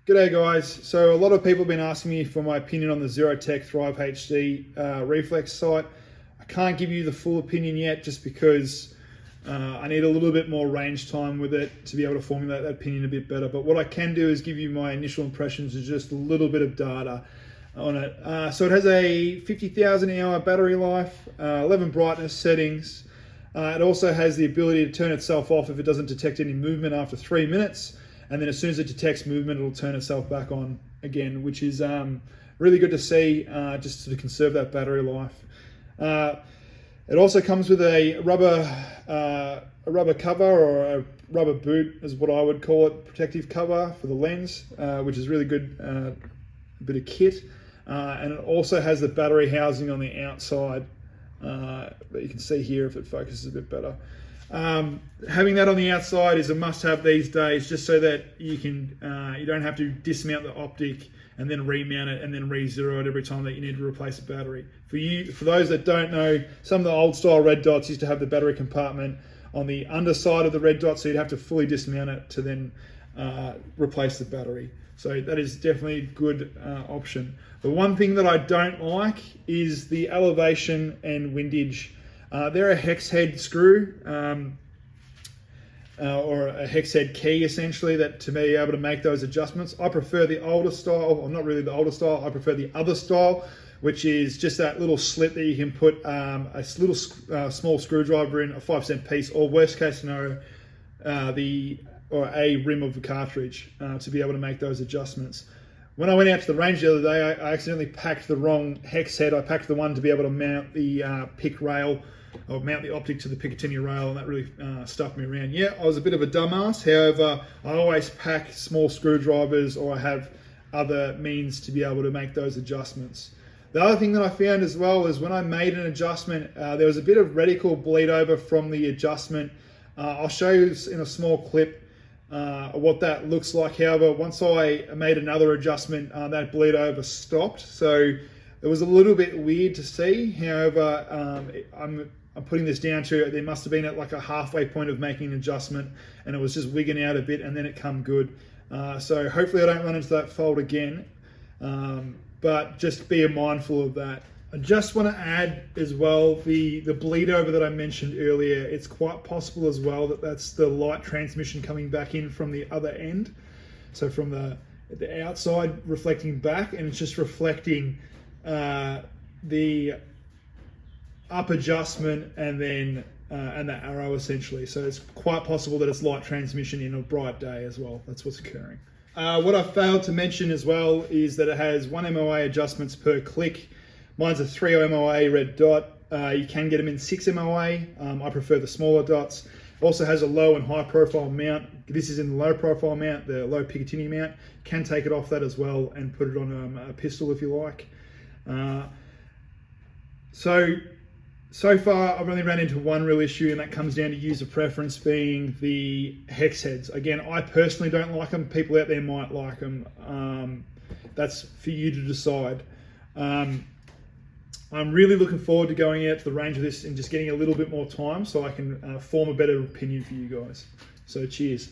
G'day guys. So a lot of people have been asking me for my opinion on the ZeroTech Thrive HD Reflex sight. I can't give you the full opinion yet just because I need a little bit more range time with it to be able to formulate that opinion a bit better. But what I can do is give you my initial impressions of just a little bit of data on it. So it has a 50,000 hour battery life, 11 brightness settings. It also has the ability to turn itself off if it doesn't detect any movement after 3 minutes. And then as soon as it detects movement, it'll turn itself back on again, which is really good to see, just to conserve that battery life. It also comes with a rubber cover, or a rubber boot is what I would call it, protective cover for the lens, which is really good bit of kit. And it also has the battery housing on the outside that you can see here if it focuses a bit better. Having that on the outside is a must-have these days, just so that you don't have to dismount the optic and then remount it and then re-zero it every time that you need to replace a battery. For those that don't know, some of the old style red dots used to have the battery compartment on the underside of the red dot, so you'd have to fully dismount it to then replace the battery. So that is definitely a good option. The one thing that I don't like is the elevation and windage. They're a hex head screw, or a hex head key essentially, that to be able to make those adjustments. I prefer the older style, or not really the older style, I prefer the other style, which is just that little slit that you can put a little small screwdriver in, a 5-cent piece, or worst case scenario, a rim of the cartridge to be able to make those adjustments. When I went out to the range the other day, I accidentally packed the wrong hex head. I packed the one to be able to mount the pick rail, or mount the optic to the Picatinny rail, and that really stuffed me around. Yeah, I was a bit of a dumbass. However, I always pack small screwdrivers, or I have other means to be able to make those adjustments. The other thing that I found as well is when I made an adjustment, there was a bit of reticle bleed over from the adjustment. I'll show you in a small clip what that looks like. However, once I made another adjustment, that bleed over stopped. So it was a little bit weird to see. However, I'm putting this down to, there must have been at like a halfway point of making an adjustment, and it was just wigging out a bit, and then it come good. So hopefully I don't run into that fault again, but just be mindful of that. I just want to add as well, the bleed over that I mentioned earlier, it's quite possible as well that that's the light transmission coming back in from the other end. So from the outside reflecting back, and it's just reflecting the up adjustment and then and the arrow essentially. So it's quite possible that it's light transmission in a bright day as well. That's what's occurring. What I failed to mention as well is that it has 1 MOA adjustments per click. Mine's a 3 MOA red dot. You can get them in 6 MOA. I prefer the smaller dots. Also has a low and high profile mount. This is in the low profile mount, the low Picatinny mount. Can take it off that as well and put it on a pistol if you like. So far I've only ran into one real issue, and that comes down to user preference, being the hex heads. Again, I personally don't like them. People out there might like them. That's for you to decide. I'm really looking forward to going out to the range of this and just getting a little bit more time so I can form a better opinion for you guys. So cheers.